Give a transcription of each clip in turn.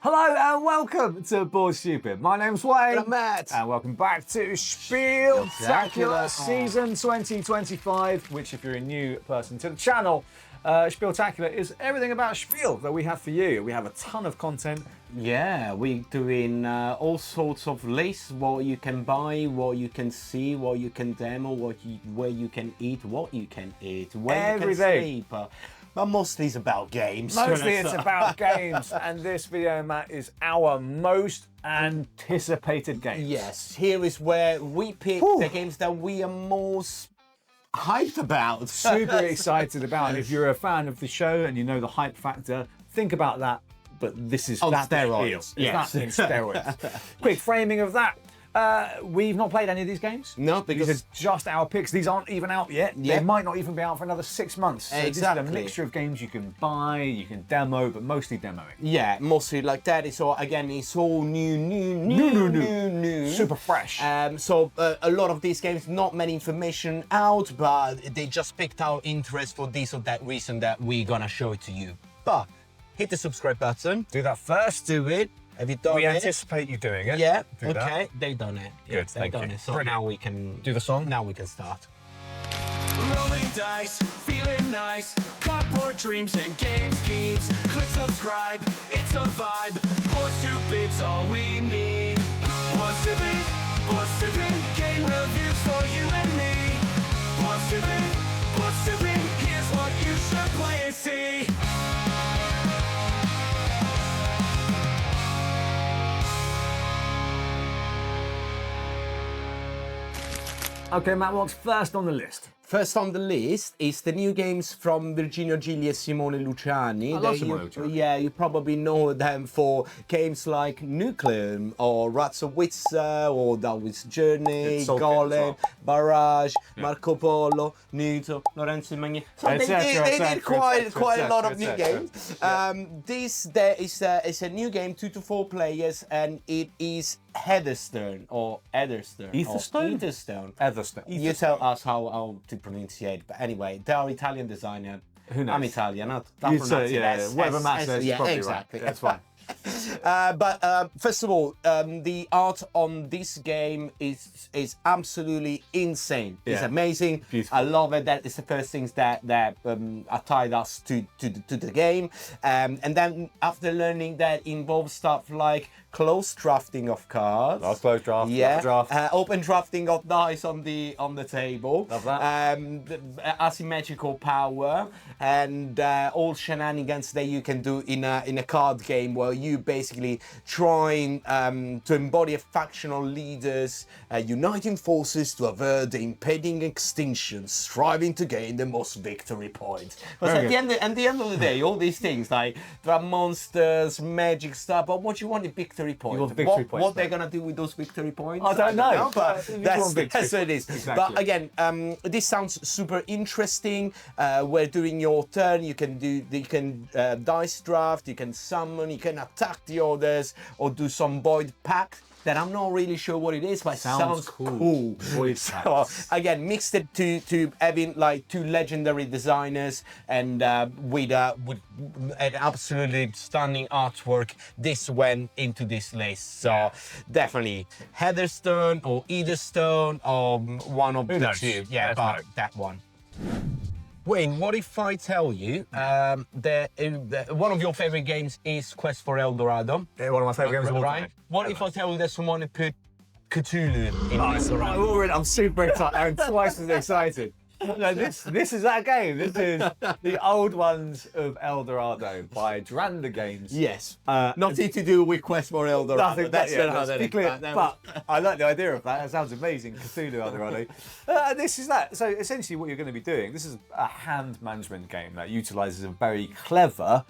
Hello and welcome to Board Stupid. My name's Wayne. I'm Matt. And welcome back to Spiel Season 2025, which if you're a new person to the channel, Spieltacular is everything about Spiel that we have for you. We have a ton of content. Yeah, we're doing all sorts of lists, what you can buy, what you can see, what you can demo, where you can eat, what you can eat, where you can sleep. But mostly it's about games. Mostly it's about games, and this video, Matt, is our most anticipated game. Yes, here is where we pick the games that we are most hyped about. Super excited about. If you're a fan of the show and you know the hype factor, think about that. But this is on that steroids. Yes, in steroids. Quick framing of that. We've not played any of these games. No, because these are just our picks. These aren't even out yet. They might not even be out for another 6 months. So exactly. This is a mixture of games you can buy, you can demo, but mostly demoing. Yeah, mostly like that. It's all again. It's all new. Super fresh. So a lot of these games, not many information out, but they just picked our interest for this or that reason that we're gonna show it to you. But hit the subscribe button. Do that first. Do it. Have you done it? We anticipate you doing it. Yeah. Do okay. That. They done it. Good. Yeah, Thank you. So brilliant. now we can do the song. Now we can start. Rolling dice, feeling nice. Cardboard dreams and game schemes. Click subscribe, it's a vibe. Board Stupid's all we need. Board Stupid, game reviews for you and me. Board Stupid, here's what you should play and see. Okay, Matt, what's first on the list? First on the list is the new games from Virginio Gigli and Simone Luciani. I love Simone Luciani. Yeah, you probably know them for games like Nucleum or Razowitza or Darwin's Journey, Golem, Barrage, Marco Polo, Newton, Lorenzo Magni. So they did quite a lot of new games. This is a new game, 2 to 4 players, and it is Etherstone or Etherstone. Etherstone. You tell us how to pronounce it, but anyway, they are Italian designer. Who knows? I'm Italian. Whatever Matt says, yeah, probably exactly. Right. That's fine. But first of all, the art on this game is absolutely insane. It's amazing. Beautiful. I love it. That is the first things that tied us to the game. And then after learning that involves stuff like close drafting of cards. Last close draft. Yeah. Draft. Open drafting of dice on the table. Love that. Asymmetrical power and all shenanigans that you can do in a card game where you basically trying to embody a factional leaders uniting forces to avert the impending extinction, striving to gain the most victory points. But at the end of the day, all these things like there are monsters, magic stuff, but what you want is victory points. You want victory points. What they're gonna do with those victory points? I don't know. But that's what it is. Exactly. But again, this sounds super interesting. Where during your turn you can dice draft, you can summon, you can attack the others, or do some void pact. That I'm not really sure what it is, but it sounds cool. Void so again, mixed it to having like 2 legendary designers and with an absolutely stunning artwork. This went into this list, so definitely Etherstone or Etherstone or one of the two. Yeah, but that one. Wayne, what if I tell you that one of your favorite games is Quest for El Dorado? Yeah, one of my favorite games of all time. Right? What if I tell you that someone put Cthulhu in El Dorado? I'm super excited. I'm twice as excited. No, this is that game. This is the old ones of El Dorado by Dranda Games. Yes. Nothing to do with Quest for El Dorado. Nothing. But I like the idea of that. It sounds amazing. Cthulhu El Dorado. This is that. So essentially, what you're going to be doing. This is a hand management game that utilizes a very clever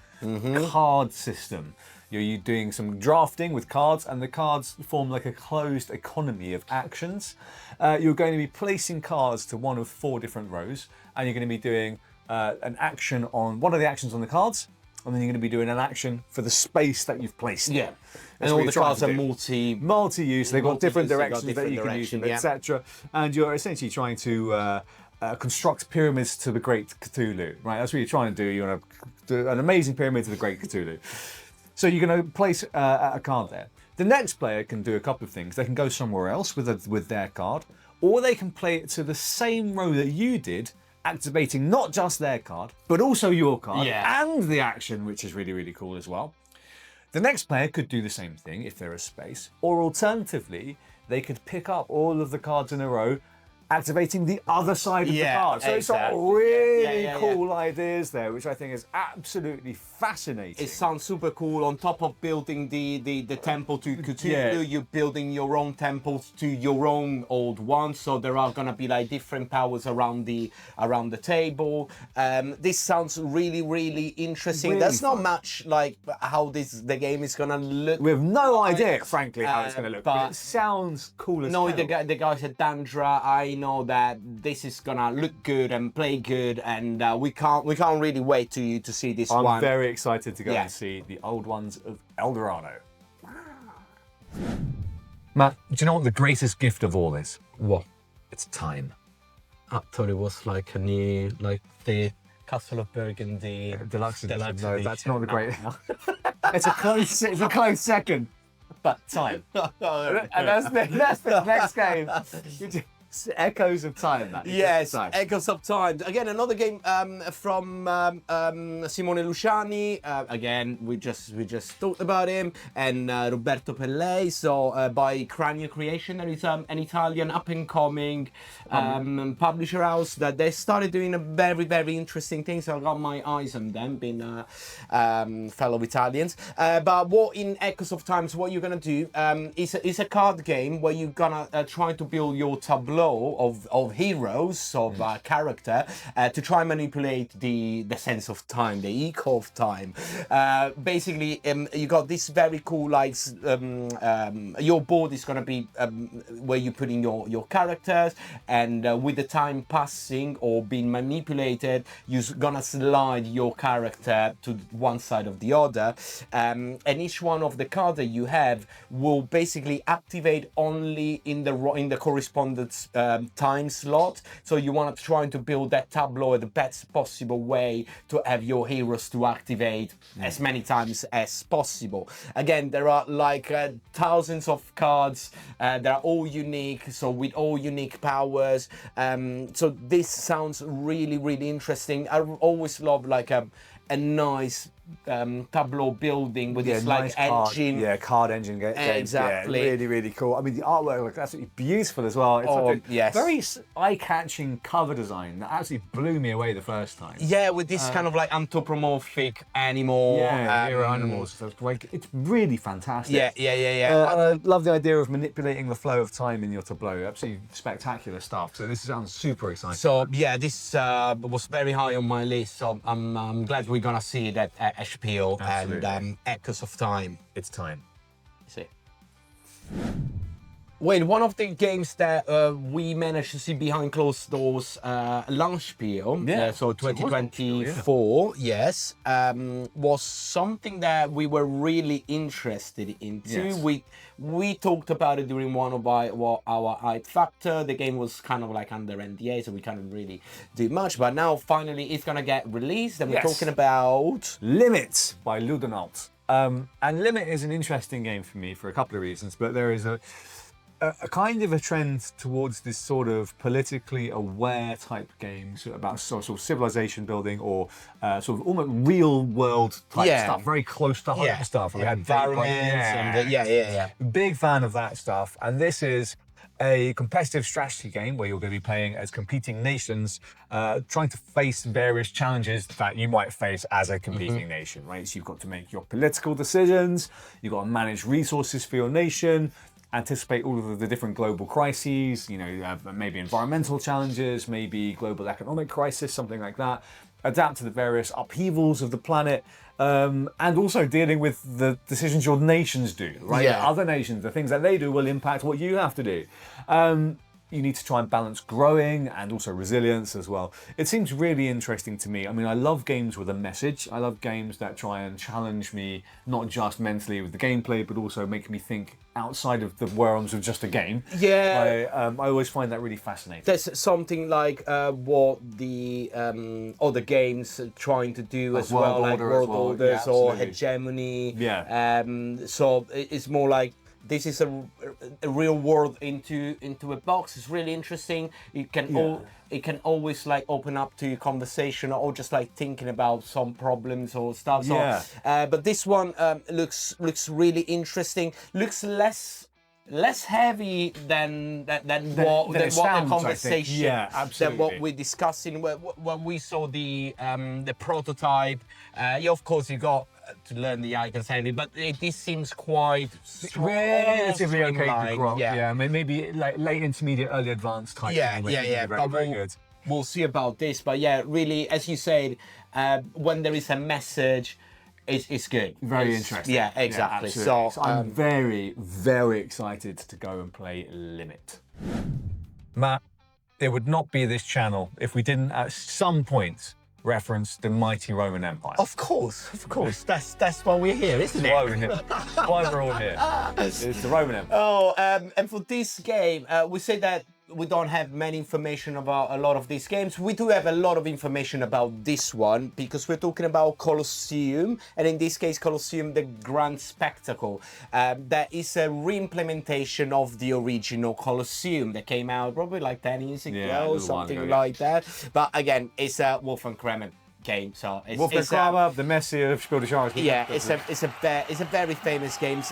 card system. You're doing some drafting with cards, and the cards form like a closed economy of actions. You're going to be placing cards to one of 4 different rows, and you're going to be doing an action on one of the actions on the cards, and then you're going to be doing an action for the space that you've placed. Yeah. That's and all the trying cards to are do. Multi-use. They've got different directions that you can use them, yeah. etc. And you're essentially trying to construct pyramids to the Great Cthulhu, right? That's what you're trying to do. You want to do an amazing pyramid to the Great Cthulhu. So you're going to place a card there. The next player can do a couple of things. They can go somewhere else with their card, or they can play it to the same row that you did, activating not just their card, but also your card and the action, which is really, really cool as well. The next player could do the same thing if there is space, or alternatively, they could pick up all of the cards in a row, activating the other side of the card. So it's got really cool ideas there, which I think is absolutely fascinating. It sounds super cool. On top of building the temple to Cthulhu, you're building your own temples to your own old ones. So there are gonna be like different powers around the table. This sounds really, really interesting. Really That's fun. not much like how the game is gonna look. We have no idea, frankly, how it's going to look, but but it sounds cool as no, hell. the guys at Dandra, I know that this is gonna look good and play good, and we can't really wait to see this one. I'm very excited to go and see the old ones of El Dorado. Matt, do you know what the greatest gift of all is? What? It's time. I thought it was like a new, like the Castle of Burgundy Deluxe edition. Deluxe No, edition. that's not the great. It's a close second, but time. And that's the next game. Echoes of Time. That Yes, Time. Echoes of Time. Again, another game from Simone Luciani. Again, we just talked about him, and Roberto Pellei. So by Cranio Creation, there is an Italian up and coming publisher house that they started doing a very, very interesting things. I got my eyes on them, being fellow Italians. But what in Echoes of Time, what you're gonna do is a card game where you're gonna try to build your tableau of heroes, of character, to try and manipulate the sense of time, the eco of time. Basically, you got this very cool, like, your board is going to be where you put in your characters, and with the time passing or being manipulated, you're going to slide your character to one side of the other, and each one of the cards that you have will basically activate only in the correspondence time slot. So you want to try to build that tableau in the best possible way to have your heroes to activate as many times as possible. Again, there are like thousands of cards. They're all unique, so with all unique powers. So this sounds really, really interesting. I always love like a nice tableau building with this nice like engine. card engine game. Exactly. Yeah, really, really cool. I mean, the artwork looks absolutely beautiful as well. It's like a very eye-catching cover design that absolutely blew me away the first time. Yeah, with this kind of like anthropomorphic animal. Hero animals. So it's really fantastic. Yeah. I love the idea of manipulating the flow of time in your tableau. Absolutely spectacular stuff. So this sounds super exciting. So yeah, this was very high on my list. So I'm glad we're gonna see it at Spiel and Echoes of Time. It's time. See. Wait, one of the games that we managed to see behind closed doors, launch Spiel, so 2024, yes, was something that we were really interested into. Yes. We talked about it during one of our Hype Factor. The game was kind of like under NDA, so we couldn't really do much. But now finally it's gonna get released, and we're talking about Limit by Ludonaut. And Limit is an interesting game for me for a couple of reasons, but there is a kind of a trend towards this sort of politically aware type games about sort of civilization building or sort of almost real world type stuff, very close to home stuff. We had environments big fan of that stuff. And this is a competitive strategy game where you're going to be playing as competing nations, trying to face various challenges that you might face as a competing nation, right? So you've got to make your political decisions, you've got to manage resources for your nation, anticipate all of the different global crises, you know, maybe environmental challenges, maybe global economic crisis, something like that. Adapt to the various upheavals of the planet, and also dealing with the decisions your nations do, right? Other nations, the things that they do will impact what you have to do. you need to try and balance growing and also resilience as well. It seems really interesting to me. I mean, I love games with a message. I love games that try and challenge me, not just mentally with the gameplay, but also make me think outside of the realms of just a game. Yeah. I always find that really fascinating. There's something like what the other games are trying to do as World well, like Order as World well. Orders Yeah, or absolutely. Hegemony. Yeah. So it's more like this is a real world into a box. It's really interesting. It can always like open up to conversation or just like thinking about some problems or stuff. So, Yeah. but this one looks really interesting. Looks less heavy than what the conversation. Yeah, absolutely. Than what we're discussing. When we saw the prototype, yeah, of course you got to learn the icons handy, but this seems quite relatively okay to streamlined. grow. Yeah. Yeah, I mean, maybe like late intermediate, early advanced type. Yeah, thing, yeah. Very, But very good. we'll see about this. But yeah, really, as you said, when there is a message, it's good. Very It's- interesting. Yeah, exactly. absolutely. So I'm very, very excited to go and play Limit. Matt, there would not be this channel if we didn't at some point reference the mighty Roman Empire. of course. That's why we're here, isn't Why it? we're here. Why we're all here. It's the Roman Empire. Oh, and for this game, we say that we don't have many information about a lot of these games. We do have a lot of information about this one because we're talking about Colosseum, and in this case, Colosseum, the Grand Spectacle. That is a re-implementation of the original Colosseum that came out probably like 10 years ago Yeah, a or little while something ago, yeah. like that. But again, it's a Wolf and Kremen game, so Wolfgang Kramer, the Messi of Spiel. yeah, it's a very famous games.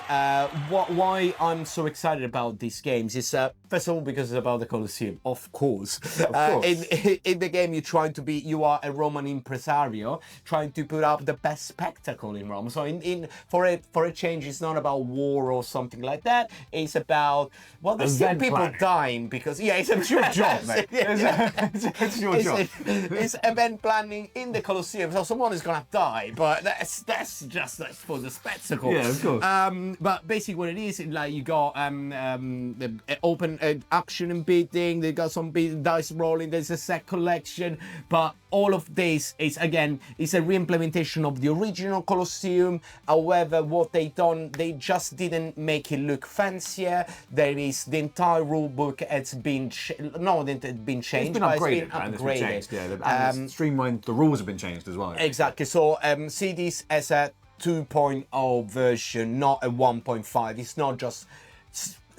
Why I'm so excited about these games is first of all because it's about the Colosseum, of course. In the game, you are a Roman impresario trying to put up the best spectacle in Rome. So for a change, it's not about war or something like that. It's about there's still Event people planning. dying because it's your job, mate. Yeah. It's your job. It's event planning in the Colosseum, so someone is gonna die, but that's just for the spectacle. Yeah, of course. But basically, what it is, like you got the open action and bidding. They got some dice rolling. There's a set collection, but all of this is a re-implementation of the original Colosseum. However, what they just didn't make it look fancier. There is the entire rule book has been changed. It's been upgraded. And it's been changed. Yeah, and it's streamlined. The rules have been changed as well. Exactly. So see this as a 2.0 version, not a 1.5. It's not just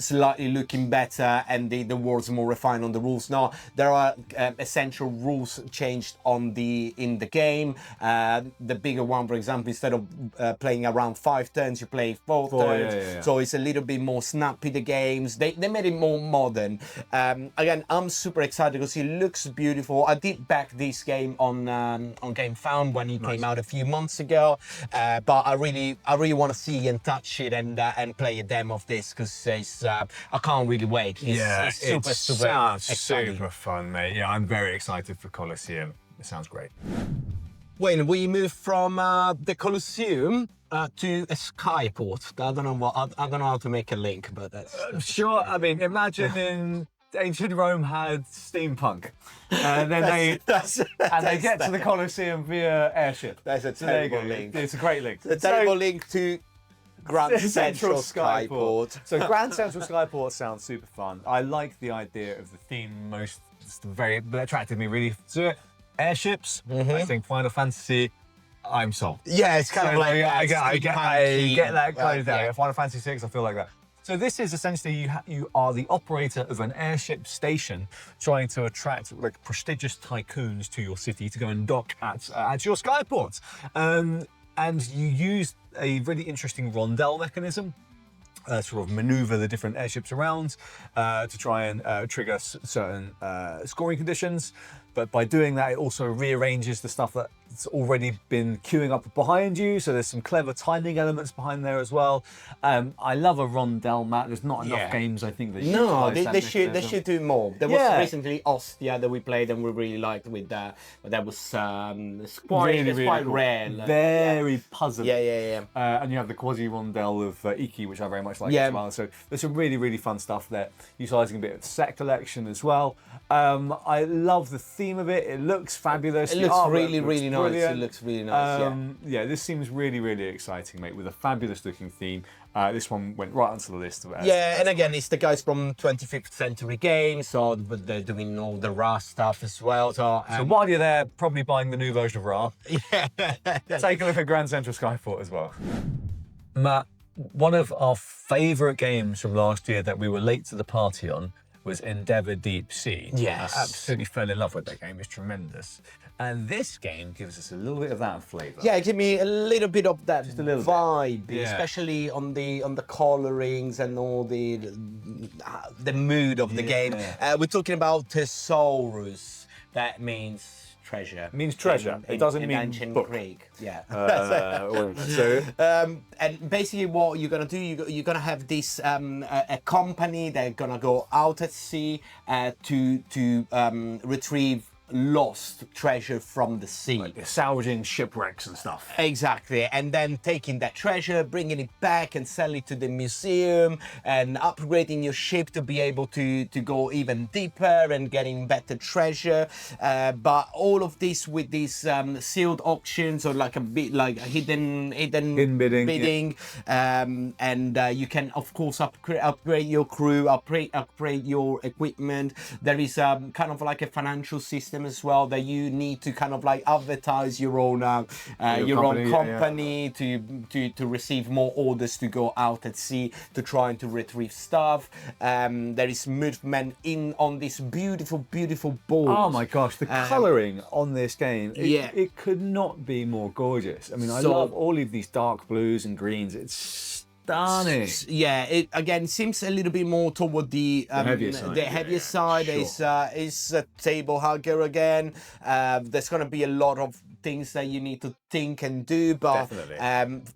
slightly looking better and the words more refined on the rules. No, there are essential rules changed in the game. The bigger one, for example, instead of playing around 5 turns, you play 4 turns. Yeah. So it's a little bit more snappy, the games. They made it more modern. Again, I'm super excited because it looks beautiful. I did back this game on Game Found when it came out a few months ago. But I really want to see and touch it and play a demo of this because it's I can't really wait. It's super sounds exciting. super fun, mate. Yeah, I'm very excited for Colosseum. It sounds great. When we move from the Colosseum to a Skyport, I don't know how to make a link, but that's Sure. I mean, imagine in ancient Rome had steampunk, and then they get to the Colosseum via airship. That's a So there you terrible go. link. It's a great link. a terrible link to Grand Central Skyport. So Grand Central Skyport sounds super fun. I like the idea of the theme most. It's very that attracted me really to it. Airships. I think Final Fantasy. I'm sold. Yeah, it's kind of So, like I get that kind of thing. yeah. Final Fantasy 6, I feel like that. So this is essentially you are the operator of an airship station trying to attract like prestigious tycoons to your city to go and dock at your skyport. And you use a really interesting rondelle mechanism. Sort of maneuver the different airships around to try and trigger certain scoring conditions. but by doing that, it also rearranges the stuff that's already been queuing up behind you. So there's some clever timing elements behind there as well. I love a rondel map. There's not enough games, I think, that No, utilise that they should do more. There was recently Ostia that we played and we really liked with that, but that was it's quite cool. rare. Very puzzling. Yeah. And you have the quasi rondel of Iki, which I very much like as well. So there's some really fun stuff there, utilising a bit of set collection as well. I love the theme of it. It looks fabulous. It looks really nice. Brilliant. It looks really nice. Yeah, this seems really exciting, mate, with a fabulous looking theme. This one went right onto the list. And again, it's the guys from 25th Century Games, so but they're doing all the Ra stuff as well. So while you're there, probably buying the new version of Ra. Yeah. Take a look at Grand Central Skyport as well. Matt, one of our favourite games from last year that we were late to the party on was Endeavour Deep Sea. Yes. I absolutely fell in love with that game. It's tremendous. And this game gives us a little bit of that flavour. Yeah, give me a little bit of that vibe, Yeah. especially on the colorings and all the mood of the game. We're talking about Thesauros. That means treasure. It means treasure. It doesn't mean ancient book. Greek. Yeah. And basically, what you're gonna do, you're gonna have this a company. They're gonna go out at sea to retrieve lost treasure from the sea. Like salvaging shipwrecks and stuff. Exactly, and then taking that treasure, bringing it back and sell it to the museum, and upgrading your ship to be able to go even deeper and getting better treasure. But all of this with these sealed auctions, or like a bit like hidden bidding. And you can of course upgrade your crew, upgrade your equipment. There is kind of like a financial system as well that you need to kind of like advertise your own company to receive more orders to go out at sea to try and to retrieve stuff. There is movement on this beautiful board. Oh my gosh, the colouring on this game, it could not be more gorgeous. I mean, I love all of these dark blues and greens. It's stunning. Yeah, it again seems a little bit more toward the heavier side. The heavier side sure. is a table hugger again. There's going to be a lot of things that you need to think and do, but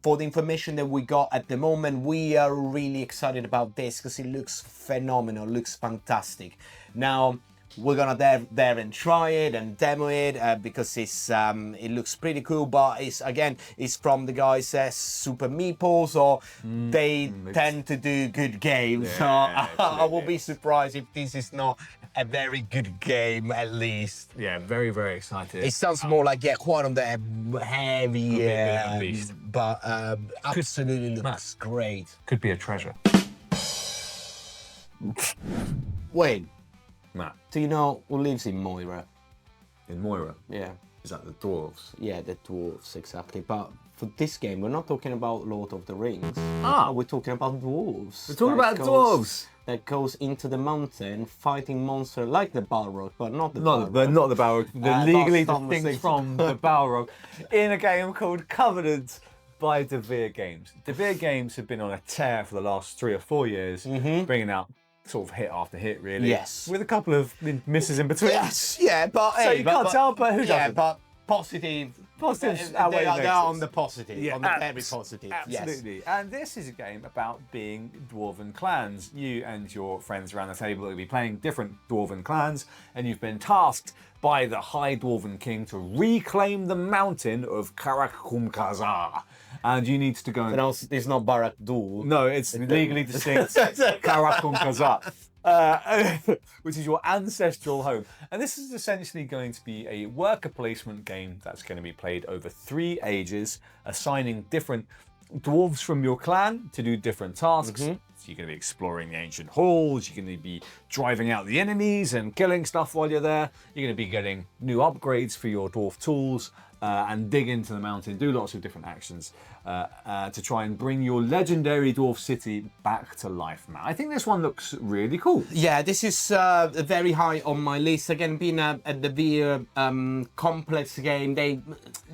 for the information that we got at the moment, we are really excited about this because it looks phenomenal, looks fantastic. Now, we're gonna there and try it and demo it because it looks pretty cool. But it's from the guys at Super Meeple, so they tend to do good games. So I will be surprised if this is not a very good game at least. Yeah, very excited. It sounds more like quite on the heavy, but absolutely looks great. Could be a treasure. Wait. Matt. Do you know who lives in Moira? In Moira? Yeah. Is that the dwarves? Yeah, the dwarves, exactly. But for this game, we're not talking about Lord of the Rings. We're talking about dwarves. We're talking about dwarves! That goes into the mountain, fighting monsters like the Balrog, but not the Balrog. Not the Balrog. The legally distinct from the Balrog. In a game called Covenant by De Beer Games. De Beer Games have been on a tear for the last 3 or 4 years, bringing out sort of hit after hit, really. Yes. With a couple of misses in between. Yes, yeah, but so you can't tell, but who doesn't? Yeah, but positives outweigh they are on the positive, yeah, on the very positive. Absolutely. Yes. And this is a game about being dwarven clans. You and your friends around the table will be playing different dwarven clans, and you've been tasked by the High Dwarven King to reclaim the mountain of Karak-Kum-Kazar. And you need to go and... It's not Barad-dûr. No, it's legally distinct Karak-Kum-Kazar. Which is your ancestral home. And this is essentially going to be a worker placement game that's going to be played over 3 ages, assigning different dwarves from your clan to do different tasks. So you're going to be exploring the ancient halls, you're going to be driving out the enemies and killing stuff while you're there. You're going to be getting new upgrades for your dwarf tools and dig into the mountain, do lots of different actions. to try and bring your legendary dwarf city back to life, Matt. I think this one looks really cool. Yeah, this is very high on my list. Again, being a Devere complex game, they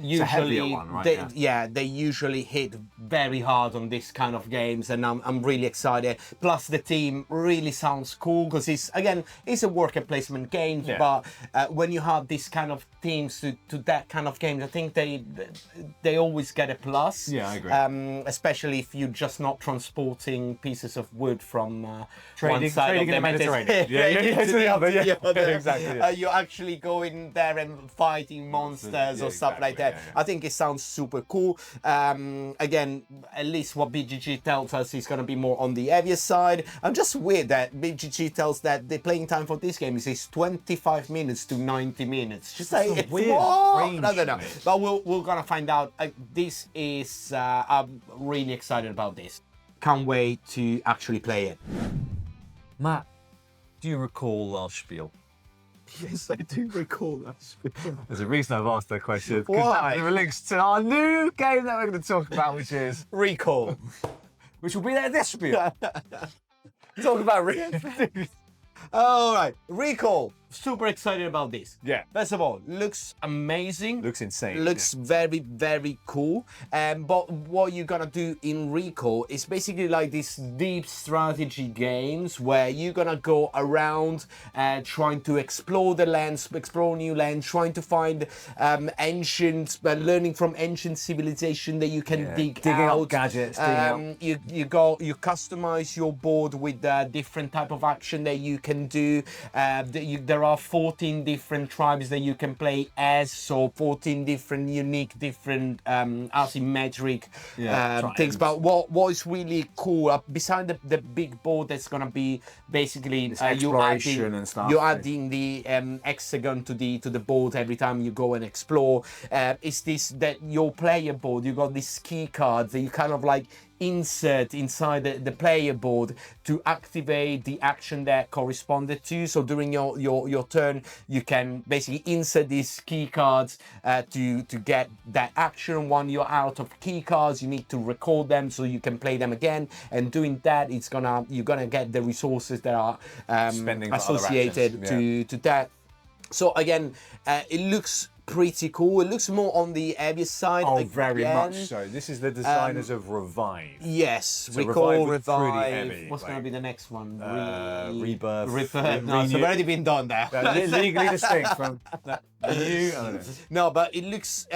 usually heavier one, right? they usually hit very hard on this kind of games, and I'm really excited. Plus, the team really sounds cool because it's a worker placement game, but when you have this kind of teams to that kind of games, I think they always get a plus. Yeah, I agree. Especially if you're just not transporting pieces of wood from Trading one side of in the the Mediterranean. To the other. Yeah, exactly. You're actually going there and fighting monsters or stuff like that. I think it sounds super cool. Again, at least what BGG tells us is going to be more on the heavier side. I'm just weird that BGG tells that the playing time for this game is 25 minutes to 90 minutes. Just like it's weird range, I don't know, mate. but we're gonna find out. This is I'm really excited about this. Can't wait to actually play it. Matt, do you recall our spiel? Yes, I do recall that. There's a reason I've asked that question. Why? It links to our new game that we're going to talk about, which is Recall. which will be there this spiel. Talk about All right, Recall. Super excited about this. Yeah. First of all, looks amazing. Looks insane. Looks very, very cool. But what you're gonna do in Recall is basically like these deep strategy games where you're gonna go around trying to explore the lands, explore new lands, trying to find ancient, learning from ancient civilization that you can digging out. Up gadgets. You customize your board with different type of action that you can do. There are 14 different tribes that you can play as, so 14 different unique, different asymmetric things. But what is really cool, beside the big board that's gonna be basically exploration and stuff. You're adding the hexagon to the board every time you go and explore. It's this that your player board, you got these key cards that you kind of like insert inside the player board to activate the action that corresponded to. So during your turn, you can basically insert these key cards to get that action. When you're out of key cards, you need to record them so you can play them again. And doing that, you're gonna get the resources that are associated to that. So again, it looks pretty cool. It looks more on the heavier side. Oh, very much so. This is the designers of Revive. Yes, So Recall, Revive. Heavy, What's going to be the next one? Rebirth. No, it's already been done there. Legally distinct from that new. I don't know. No, but it looks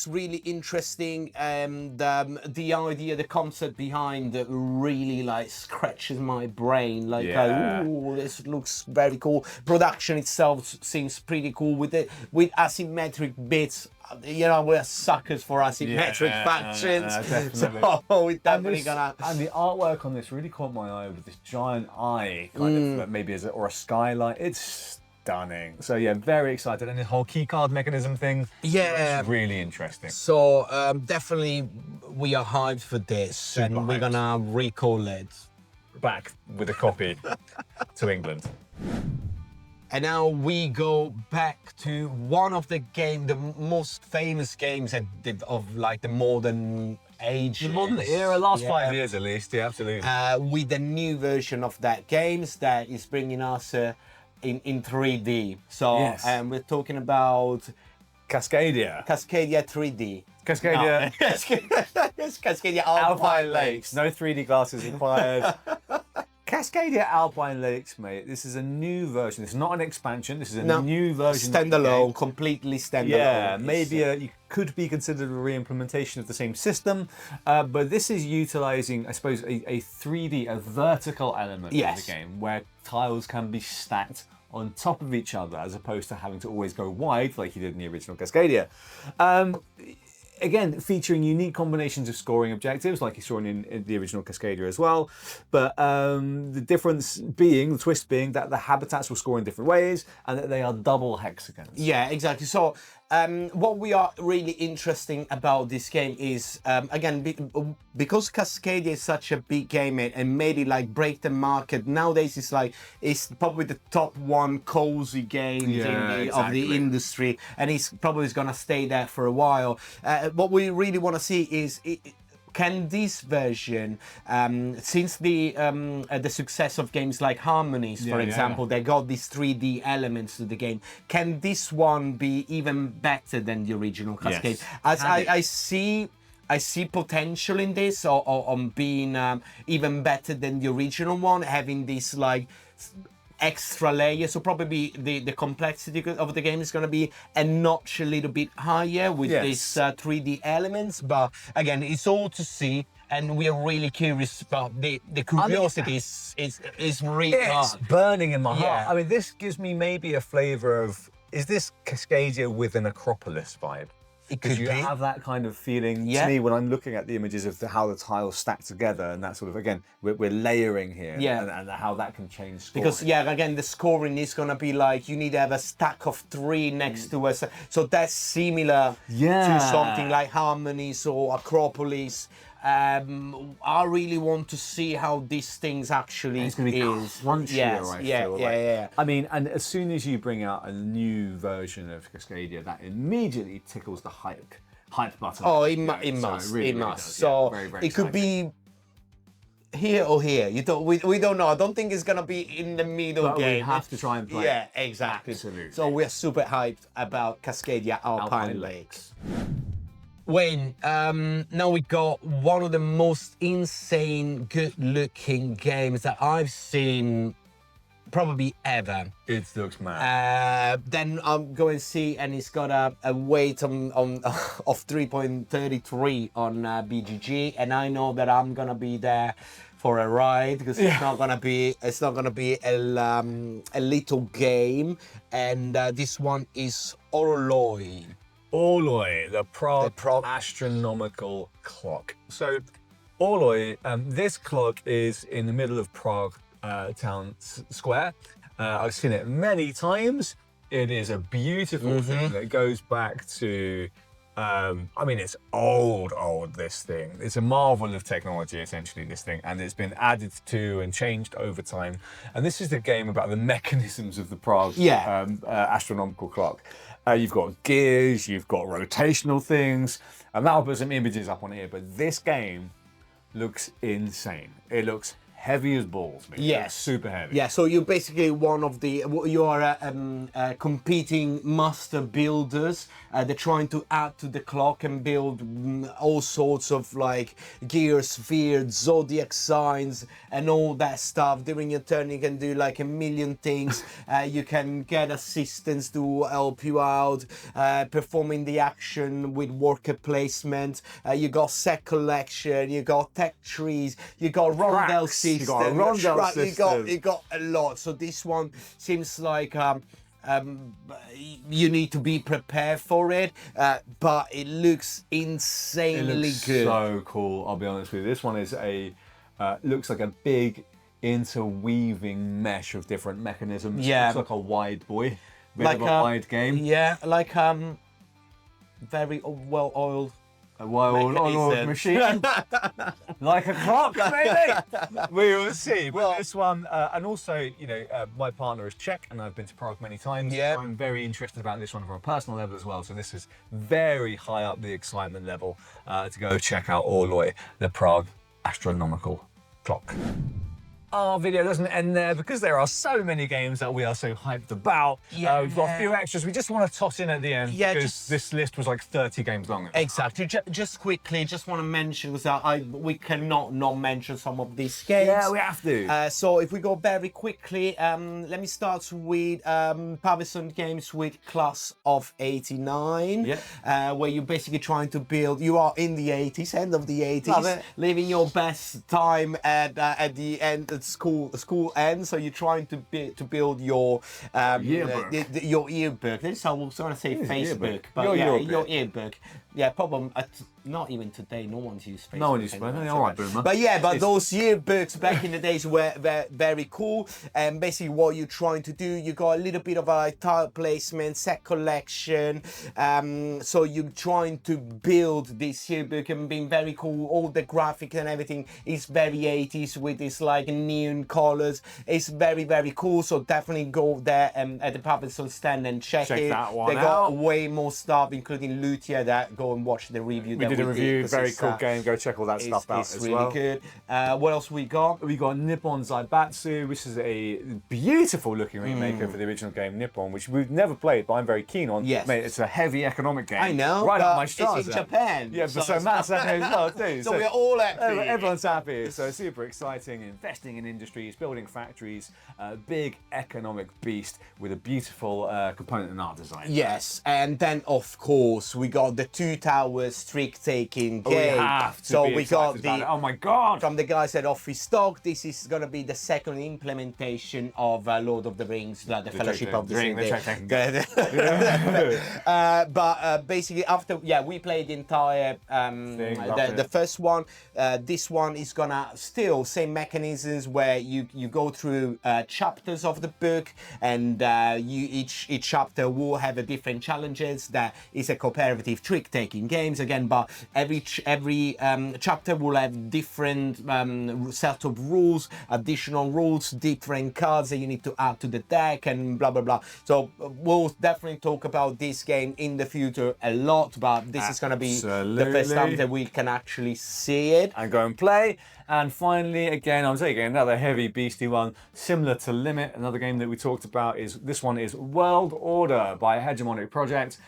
really interesting, and the idea, the concept behind it really like scratches my brain. Like, ooh, this looks very cool. Production itself seems pretty cool with asymmetric bits. You know, we're suckers for asymmetric factions. So we're definitely gonna. And the artwork on this really caught my eye with this giant eye, kind of maybe or a skylight. It's stunning. So yeah, very excited. And the whole keycard mechanism thing. Yeah, looks really interesting. So definitely we are hyped for this, Super and we're hyped. gonna recall it. Back with a copy to England. And now we go back to one of the most famous games of like the modern age. The modern era, last 5 years at least. Yeah, absolutely. With the new version of that games that is bringing us in 3D. So we're talking about Cascadia. Cascadia 3D. Cascadia. Cascadia Alpine Lakes. No 3D glasses required. Cascadia Alpine Lakes, mate. This is a new version. This is not an expansion. This is a new version. Standalone, completely standalone. Yeah, maybe you could be considered a re-implementation of the same system, but this is utilizing, I suppose, a 3D, a vertical element of the game where tiles can be stacked on top of each other as opposed to having to always go wide like you did in the original Cascadia. Again, featuring unique combinations of scoring objectives, like you saw in the original Cascadia as well. But the twist being that the habitats will score in different ways and that they are double hexagons. Yeah, exactly. So what we are really interesting about this game is, again, because Cascadia is such a big game and made it like break the market, nowadays it's probably the top one cozy game of the industry, and it's probably going to stay there for a while. What we really want to see is can this version, since the success of games like Harmonies, for example, they got these 3D elements to the game, can this one be even better than the original Cascade? As I see potential in this, or on being even better than the original one, having this like extra layer. So probably the complexity of the game is going to be a notch a little bit higher with these 3D elements. But again, it's all to see, and we are really curious about the curiosity is really It's burning in my heart. Yeah. I mean, this gives me maybe a flavour of, is this Cascadia with an Acropolis vibe? It Because could you be. have that kind of feeling Yeah. to me when I'm looking at the images of how the tiles stack together, and that sort of, again, we're layering here, and how that can change scoring. Because again, the scoring is gonna be like you need to have a stack of 3 next to us. So that's similar to something like Harmonies or Acropolis. I really want to see how these things actually it's going to be crunchier, I feel like. I mean, and as soon as you bring out a new version of Cascadia, that immediately tickles the hype button. Oh, it So must. really, It really must. does. So Very, very it could exciting. be here or here. We don't know. I don't think it's gonna be in the middle But game. we have to try and play Yeah, it. exactly. Absolutely. So we're super hyped about Cascadia Alpine Lakes. Wayne, now we got one of the most insane, good-looking games that I've seen probably ever. It looks mad. Then I'm going to see, and it's got a weight on of 3.33 on BGG, and I know that I'm gonna be there for a ride because it's not gonna be a little game, and this one is Orloj. Orloj, the Prague astronomical clock. So, Orloj, this clock is in the middle of Prague town square. I've seen it many times. It is a beautiful thing that goes back to, I mean, it's old, this thing. It's a marvel of technology, essentially, this thing, and it's been added to and changed over time. And this is the game about the mechanisms of the Prague astronomical clock. You've got gears, you've got rotational things, and I'll put some images up on here, but this game looks insane. It looks heavy as balls, man. Yes. Super heavy. Yeah, so you're basically one of the, you are competing master builders. They're trying to add to the clock and build all sorts of like gears, spheres, zodiac signs, and all that stuff. During your turn, you can do like a million things. You can get assistants to help you out, performing the action with worker placement. You got set collection, you got tech trees, you got rondel system. You got a rondel system. You got a lot. So this one seems like you need to be prepared for it, but it looks insanely It looks good. so cool, I'll be honest with you. This one is looks like a big interweaving mesh of different mechanisms. Yeah. Looks like a wide boy. Bit Like of a wide game. Yeah, like very well oiled. A wild machine. Like a clock, maybe. We will see. But this one, and also, you know, my partner is Czech, and I've been to Prague many times. Yeah. I'm very interested about this one from a personal level as well. So this is very high up the excitement level to go check out Orloj, the Prague astronomical clock. Our video doesn't end there because there are so many games that we are so hyped about. Yeah. We've got a few extras we just want to toss in at the end because this list was like 30 games long. Exactly. Just quickly, just want to mention that we cannot not mention some of these games. Yeah, we have to. So if we go very quickly, let me start with Pavison games with Class of 89, where you're basically trying to build. You are in the 80s, end of the 80s, Love it. living your best time at the end. School ends, so you're trying to build your yearbook. Your yearbook. This is how I was going to say Facebook, yearbook. but Your your yearbook. Yeah, problem. Not even today. No one's used Facebook. No one used to. All right, boomer. But yeah, those yearbooks back in the days were very cool. And basically, what you're trying to do, you got a little bit of a tile placement, set collection. So you're trying to build this yearbook and being very cool. All the graphics and everything is very 80s with this like neon colors. It's very cool. So definitely go there at the Pavison stand and check it. That one They got out. way more stuff, including loot here that go and watch the review. We did a review, very cool game. Go check all that stuff out it's as really well. good. What else we got? We got Nippon Zaibatsu, which is a beautiful looking remake of the original game Nippon, which we've never played, but I'm very keen on. Yes. Mate, it's a heavy economic game. I know, Right up but my stars. it's in Japan. Yeah, but so Matt's happy as well too. So we're all happy. Everyone's happy. So super exciting. Investing in industries, building factories, big economic beast with a beautiful component and art design. Yes, and then of course we got the Two Towers trick-taking game. We have to so be we got excited about the it. Oh my god! from the guys at Office Stock. This is gonna be the second implementation of Lord of the Rings, like the Fellowship of the Ring. But basically, after we played the entire the first one. This one is gonna still same mechanisms where you go through chapters of the book, and each chapter will have a different challenges. That is a cooperative trick-taking games again, but every chapter will have different set of rules, additional rules, different cards that you need to add to the deck, and blah blah blah. So we'll definitely talk about this game in the future a lot, but this is gonna be the first time that we can actually see it and go and play. And finally, again, I'm taking another heavy beastie one, similar to Limit. Another game that we talked about is this one is World Order by Hegemonic Project.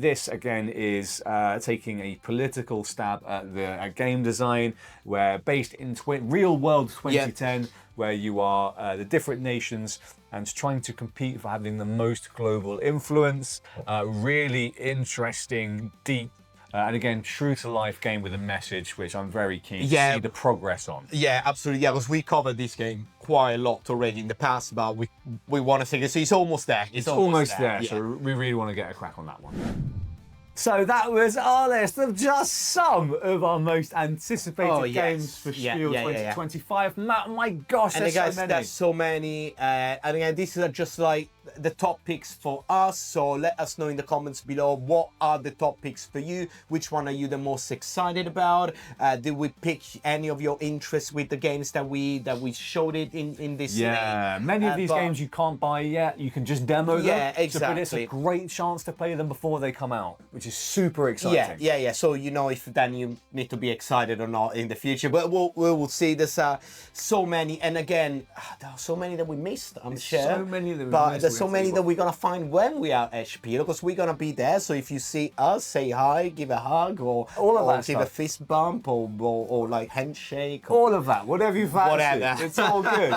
This again is taking a political stab at the game design, where based in real world 2010, where you are the different nations and trying to compete for having the most global influence. Really interesting, deep. And again, true to life game with a message, which I'm very keen to see the progress on. Yeah, absolutely. Yeah, because we covered this game quite a lot already in the past, but we want to see it. So it's almost there. It's almost there. Yeah. So we really want to get a crack on that one. So that was our list of just some of our most anticipated games for Spiel 2025. Matt, my gosh, and there's guys, so many. there's so many. And again, these are just like the top picks for us. So let us know in the comments below, what are the top picks for you? Which one are you the most excited about? Did we pick any of your interests with the games that we showed it in this? Yeah, many of these games you can't buy yet. You can just demo them. Yeah, exactly. But it's a great chance to play them before they come out, which is super exciting. Yeah. So you know if then you need to be excited or not in the future. But we'll see. There's so many, and again, there are so many that we missed. I'm sure. So many that we but missed. There's so many that we're gonna find when we are at Spiel, because we're gonna be there. So if you see us, say hi, give a hug, or all of that give stuff. a fist bump, or like handshake. All of that, whatever you fancy. Whatever. It's all good.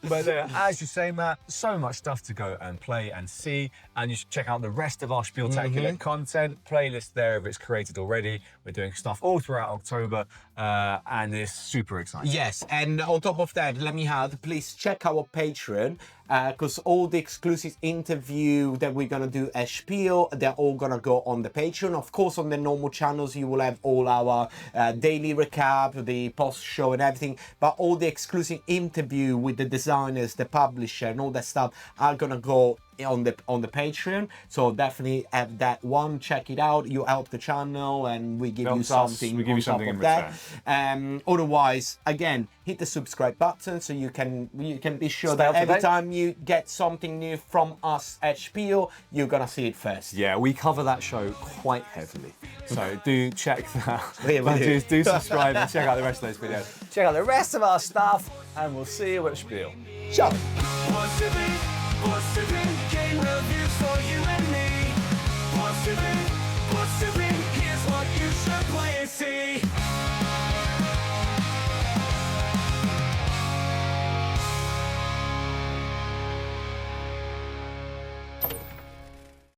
But as you say, Matt, so much stuff to go and play and see. And you should check out the rest of our Spieltacular content. Playlist there if it's created already. We're doing stuff all throughout October, and it's super exciting. Yes, and on top of that, let me add, please check our Patreon, because all the exclusive interview that we're gonna do at Spiel, they're all gonna go on the Patreon. Of course, on the normal channels, you will have all our daily recap, the post show and everything, but all the exclusive interview with the designers, the publisher, and all that stuff are gonna go on the Patreon. So definitely have that one, check it out. You help the channel and we give you something. We give you something in return. Otherwise, again, hit the subscribe button so you can be sure Stay that up to every date. time you get something new from us at Spiel, you're gonna see it first. Yeah, we cover that show quite heavily. So do check that. Yeah, we do. do subscribe and check out the rest of those videos. Check out the rest of our stuff, and we'll see you at Spiel. Ciao.